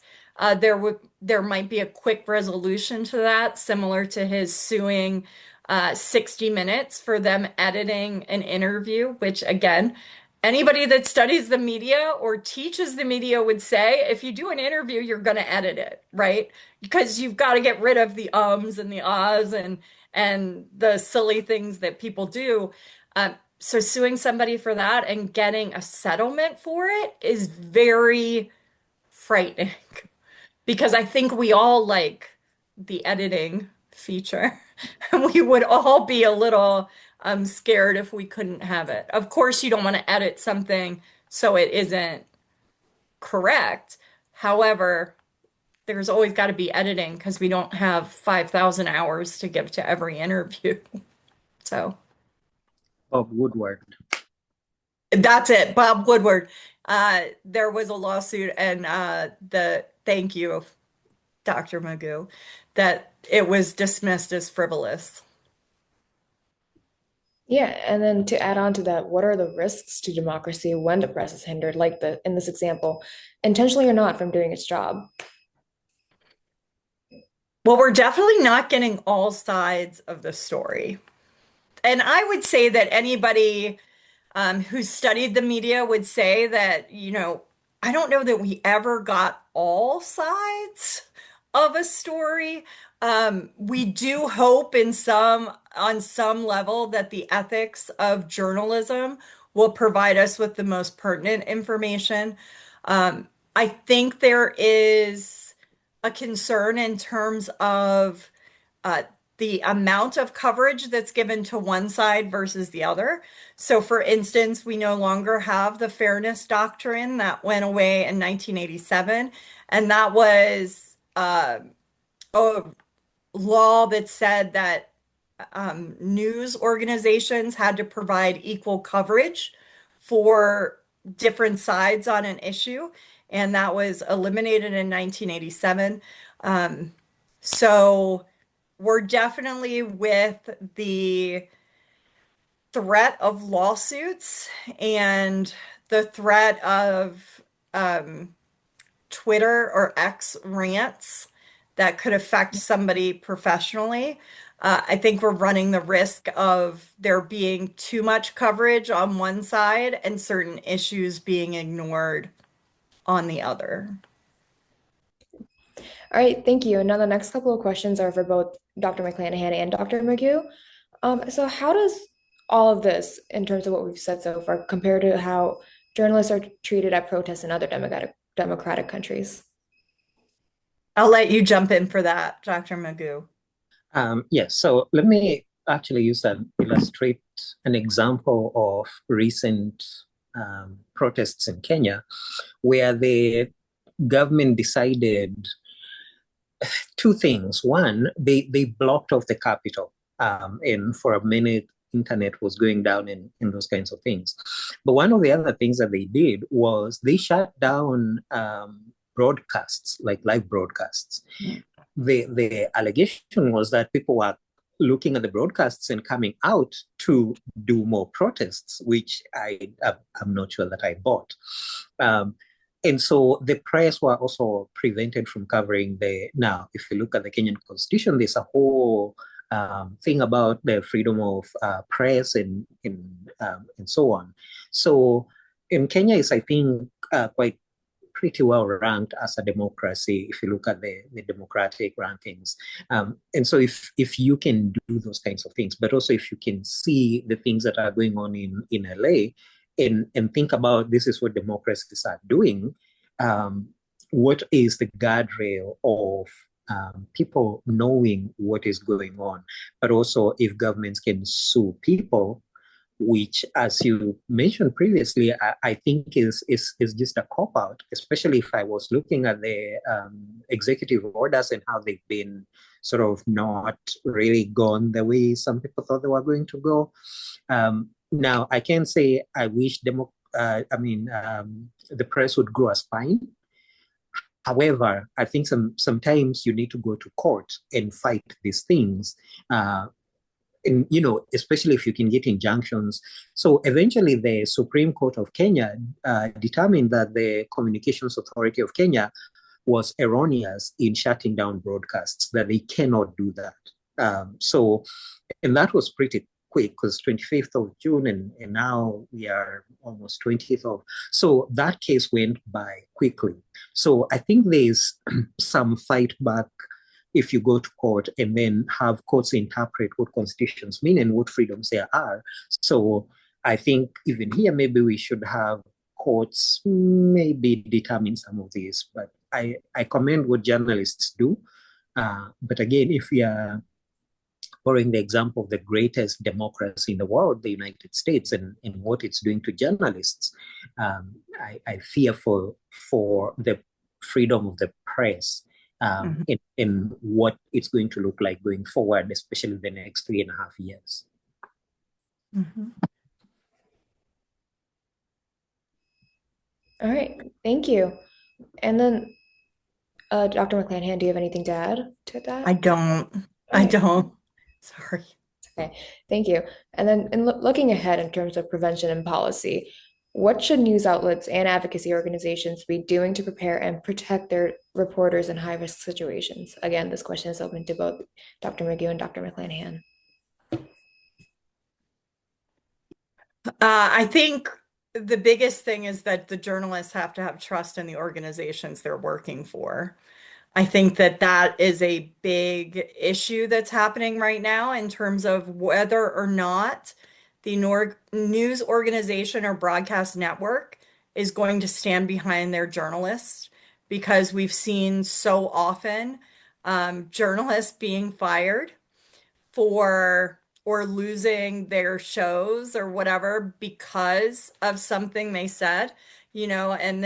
there might be a quick resolution to that, similar to his suing 60 Minutes for them editing an interview, which again, anybody that studies the media or teaches the media would say if you do an interview, you're going to edit it, right? Because you've got to get rid of the ums and the ahs and the silly things that people do. So suing somebody for that and getting a settlement for it is very frightening because I think we all like the editing feature. And we would all be a little scared if we couldn't have it. Of course, you don't want to edit something so it isn't correct. However, there's always got to be editing because we don't have 5,000 hours to give to every interview. So Bob Woodward. that's it. Bob Woodward. There was a lawsuit and the thank you, Dr. Magu, that it was dismissed as frivolous. Yeah, and then to add on to that, what are the risks to democracy when the press is hindered, like in this example, intentionally or not, from doing its job? Well, we're definitely not getting all sides of the story. And I would say that anybody who studied the media would say that, I don't know that we ever got all sides of a story. We do hope on some level that the ethics of journalism will provide us with the most pertinent information. I think there is a concern in terms of uh, the amount of coverage that's given to one side versus the other. So, for instance, we no longer have the fairness doctrine that went away in 1987, and that was a law that said that news organizations had to provide equal coverage for different sides on an issue, and that was eliminated in 1987. So we're definitely with the threat of lawsuits and the threat of Twitter or X rants that could affect somebody professionally. I think we're running the risk of there being too much coverage on one side and certain issues being ignored on the other. All right, thank you. And now the next couple of questions are for both Dr. McClanahan and Dr. Magu. So how does all of this, in terms of what we've said so far, compare to how journalists are treated at protests in other democratic countries? I'll let you jump in for that, Dr. Magu. Yes, so let me actually use that illustrate an example of recent protests in Kenya, where the government decided two things. One, they blocked off the capital, and for a minute, internet was going down in those kinds of things. But one of the other things that they did was they shut down broadcasts, like live broadcasts. The allegation was that people were looking at the broadcasts and coming out to do more protests, which I'm not sure that I bought. And so the press were also prevented from covering now, if you look at the Kenyan constitution, there's a whole thing about the freedom of press and so on. So in Kenya is, I think, quite pretty well ranked as a democracy if you look at the democratic rankings. And so if you can do those kinds of things, but also if you can see the things that are going on in LA and think about this is what democracies are doing, what is the guardrail of people knowing what is going on, but also if governments can sue people, which, as you mentioned previously, I think is just a cop out, especially if I was looking at the executive orders and how they've been sort of not really gone the way some people thought they were going to go. Now, I can say I wish the press would grow a spine. However, I think sometimes you need to go to court and fight these things. And, especially if you can get injunctions. So eventually the Supreme Court of Kenya determined that the Communications Authority of Kenya was erroneous in shutting down broadcasts, that they cannot do that. And that was pretty quick because 25th of June and now we are almost 20th of. So that case went by quickly. So I think there's some fight back if you go to court and then have courts interpret what constitutions mean and what freedoms there are. So I think even here, maybe we should have courts maybe determine some of these, but I commend what journalists do. But again, if we are borrowing the example of the greatest democracy in the world, the United States, and what it's doing to journalists, I fear for the freedom of the press. In what it's going to look like going forward, especially the next 3.5 years. Mm-hmm. All right, thank you. And then, Dr. McClanahan, do you have anything to add to that? I don't. I don't. Sorry. Okay, thank you. And then looking ahead in terms of prevention and policy, what should news outlets and advocacy organizations be doing to prepare and protect their reporters in high-risk situations? Again, this question is open to both Dr. Magu and Dr. McClanahan. I think the biggest thing is that the journalists have to have trust in the organizations they're working for. I think that is a big issue that's happening right now in terms of whether or not the news organization or broadcast network is going to stand behind their journalists, because we've seen so often journalists being fired for or losing their shows or whatever because of something they said, and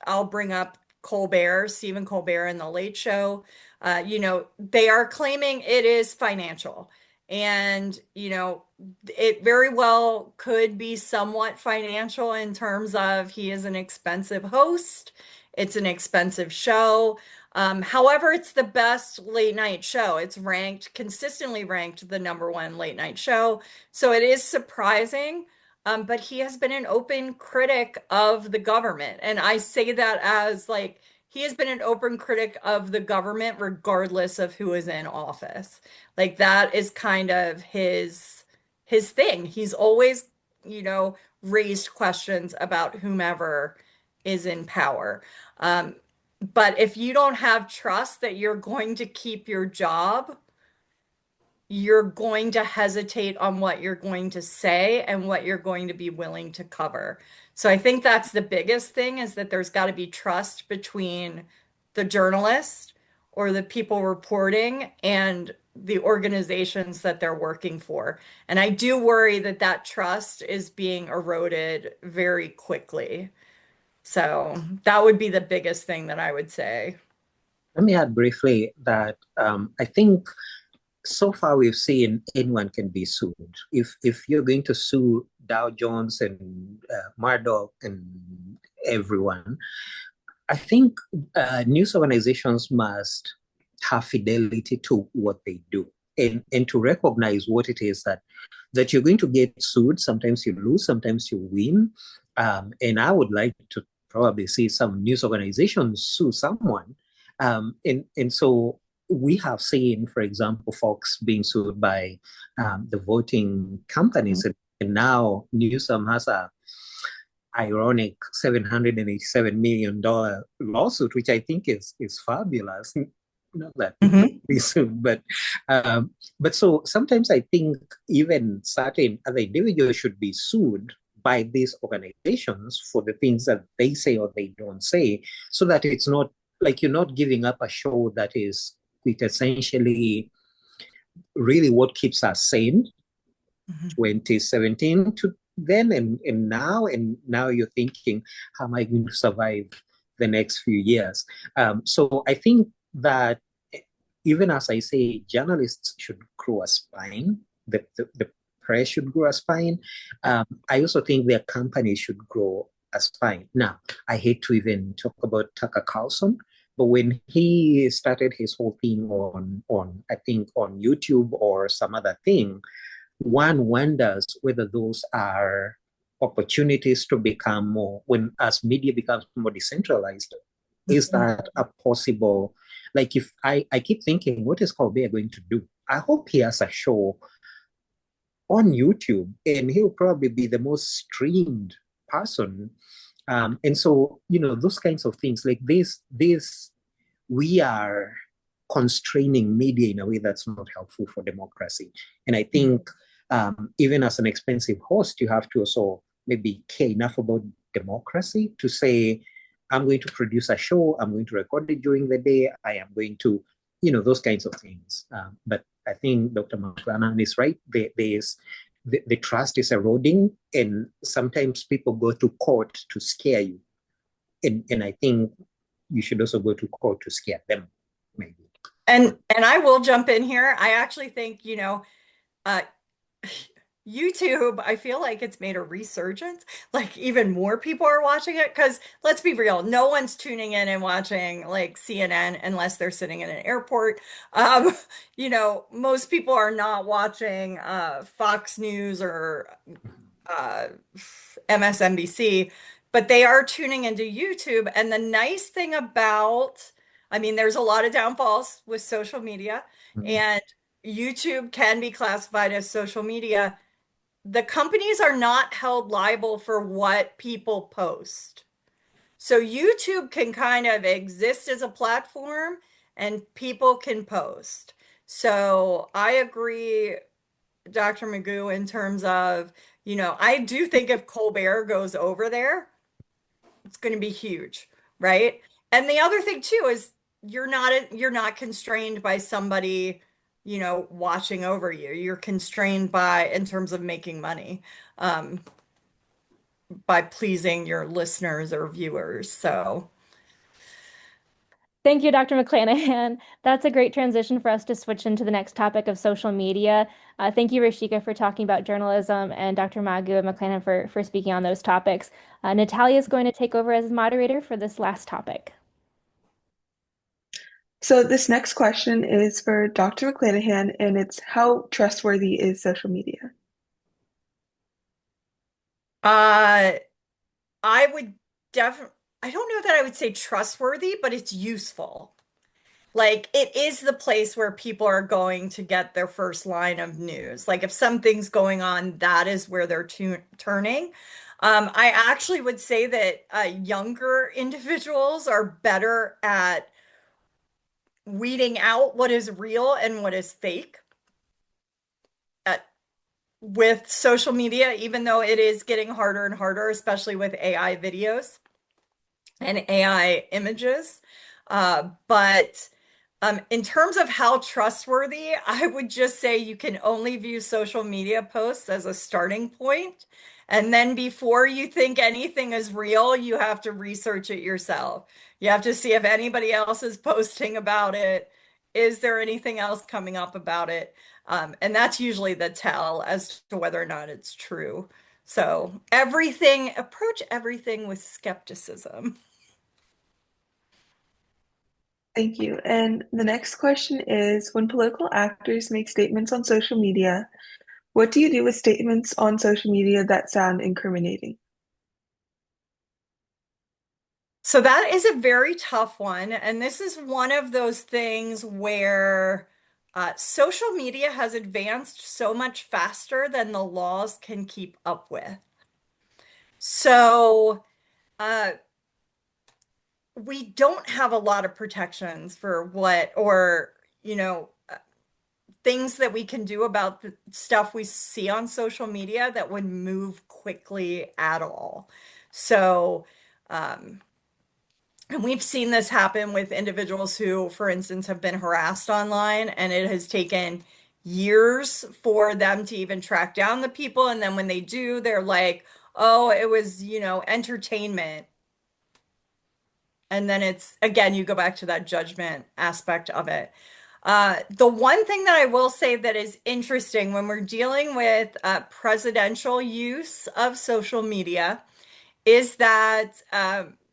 I'll bring up Colbert, Stephen Colbert in the Late Show. They are claiming it is financial. And, it very well could be somewhat financial in terms of he is an expensive host. It's an expensive show. However, it's the best late night show. It's consistently ranked the #1 late night show. So it is surprising. But he has been an open critic of the government. And I say that as like, he has been an open critic of the government regardless of who is in office. Like that is kind of his thing. He's always, raised questions about whomever is in power. But if you don't have trust that you're going to keep your job, you're going to hesitate on what you're going to say and what you're going to be willing to cover. So I think that's the biggest thing is that there's got to be trust between the journalist or the people reporting and the organizations that they're working for. And I do worry that that trust is being eroded very quickly. So that would be the biggest thing that I would say. Let me add briefly that I think so far we've seen anyone can be sued. If you're going to sue Dow Jones and Murdoch and everyone, I think news organizations must have fidelity to what they do and to recognize what it is that you're going to get sued. Sometimes you lose, sometimes you win. And I would like to probably see some news organizations sue someone. And so we have seen, for example, Fox being sued by the voting companies. And now Newsom has a ironic $787 million lawsuit, which I think is fabulous. Not that people be sued, but so sometimes I think even certain other individuals should be sued by these organizations for the things that they say or they don't say, so that it's not like you're not giving up a show that is essentially really what keeps us sane 2017 to then and now you're thinking, how am I going to survive the next few years? So I think that even as I say, journalists should grow a spine, the press should grow a spine. I also think their companies should grow a spine. Now, I hate to even talk about Tucker Carlson, but when he started his whole thing on I think on YouTube or some other thing, one wonders whether those are opportunities to become more, when as media becomes more decentralized, is that a possible, like if I keep thinking, what is Colbert going to do? I hope he has a show on YouTube and he'll probably be the most streamed person. And so, those kinds of things like this, we are constraining media in a way that's not helpful for democracy. And I think even as an expensive host, you have to also maybe care enough about democracy to say, I'm going to produce a show, I'm going to record it during the day, I am going to, those kinds of things. But I think Dr. McClanahan is right. The trust is eroding, and sometimes people go to court to scare you. And I think you should also go to court to scare them, maybe. And I will jump in here. I actually think, YouTube, I feel like it's made a resurgence. Like even more people are watching it because let's be real, no one's tuning in and watching like CNN unless they're sitting in an airport. Most people are not watching Fox News or uh, MSNBC, but they are tuning into YouTube. And the nice thing about, I mean, there's a lot of downfalls with social media, and YouTube can be classified as social media. The companies are not held liable for what people post. So YouTube can kind of exist as a platform and people can post. So I agree, Dr. Magu, in terms of, I do think if Colbert goes over there, it's going to be huge, right? And the other thing too is you're not constrained by somebody watching over you. You're constrained by, in terms of making money, um, by pleasing your listeners or viewers. So, Thank you, Dr. McClanahan. That's a great transition for us to switch into the next topic of social media. Thank you, Rashika, for talking about journalism, and Dr. Magu and McClanahan for speaking on those topics. Natalia is going to take over as moderator for this last topic. So this next question is for Dr. McClanahan, and it's how trustworthy is social media? uh, I would definitely, I don't know that I would say trustworthy, but it's useful. Like it is the place where people are going to get their first line of news. Like if something's going on, that is where they're turning. I actually would say that younger individuals are better at weeding out what is real and what is fake with social media, even though it is getting harder and harder, especially with AI videos and AI images. But in terms of how trustworthy, I would just say you can only view social media posts as a starting point. And then before you think anything is real, you have to research it yourself. You have to see if anybody else is posting about it. Is there anything else coming up about it? And that's usually the tell as to whether or not it's true. So approach everything with skepticism. Thank you. And the next question is, when political actors make statements on social media, what do you do with statements on social media that sound incriminating? So that is a very tough one. And this is one of those things where social media has advanced so much faster than the laws can keep up with. So uh, we don't have a lot of protections for things that we can do about the stuff we see on social media that would move quickly at all. So, um, and we've seen this happen with individuals who, for instance, have been harassed online, and it has taken years for them to even track down the people. And then when they do, they're like, oh, it was, entertainment. And then it's, again, you go back to that judgment aspect of it. The one thing that I will say that is interesting when we're dealing with presidential use of social media is that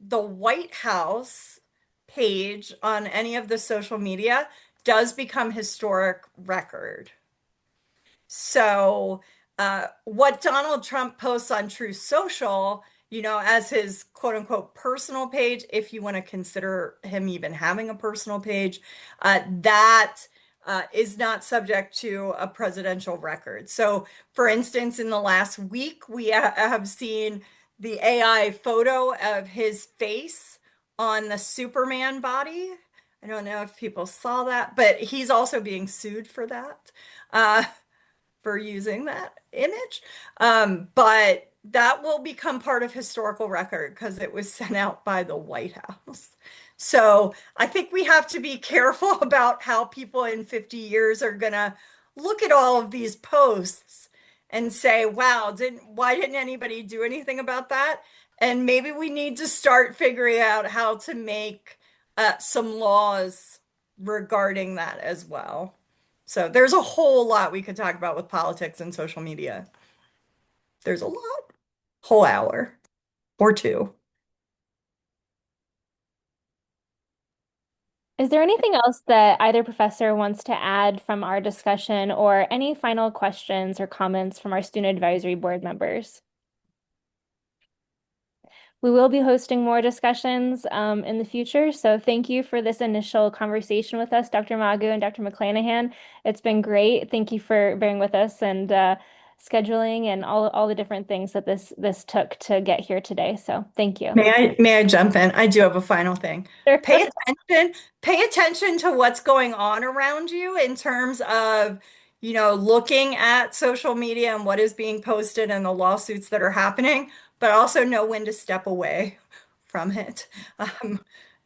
the White House page on any of the social media does become historic record. So, what Donald Trump posts on Truth Social, as his quote unquote personal page, if you want to consider him even having a personal page, that is not subject to a presidential record. So, for instance, in the last week, we have seen the AI photo of his face on the Superman body. I don't know if people saw that, but he's also being sued for that. For using that image. But that will become part of historical record because it was sent out by the White House. So I think we have to be careful about how people in 50 years are going to look at all of these posts and say, wow, why didn't anybody do anything about that? And maybe we need to start figuring out how to make some laws regarding that as well. So there's a whole lot we could talk about with politics and social media. There's a lot. Whole hour or two. Is there anything else that either professor wants to add from our discussion or any final questions or comments from our student advisory board members? We will be hosting more discussions in the future, so thank you for this initial conversation with us, Dr. Magu and Dr. McClanahan. It's been great. Thank you for bearing with us and scheduling and all the different things that this took to get here today. So thank you. May I jump in? I do have a final thing. Sure. Pay attention to what's going on around you in terms of, looking at social media and what is being posted and the lawsuits that are happening, but also know when to step away from it. Um,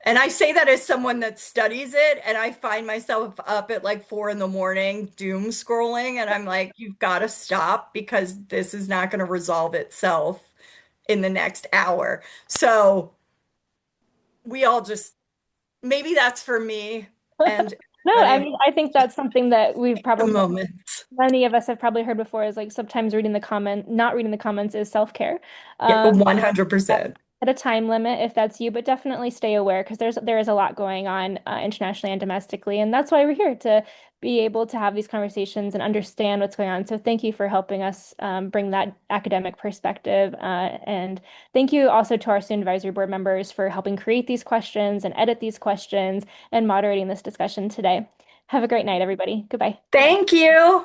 And I say that as someone that studies it, and I find myself up at like 4 in the morning, doom scrolling, and I'm like, you've got to stop because this is not going to resolve itself in the next hour. So we all just, maybe that's for me and No, I everybody mean, I think that's something that we've at the probably, moment. many of us have probably heard before is like sometimes not reading the comments is self-care. Yeah, Um, 100%. at a time limit if that's you, but definitely stay aware because there is a lot going on internationally and domestically, and that's why we're here to be able to have these conversations and understand what's going on. So thank you for helping us bring that academic perspective, and thank you also to our student advisory board members for helping create these questions and edit these questions and moderating this discussion today. Have a great night, everybody. Goodbye. Thank you.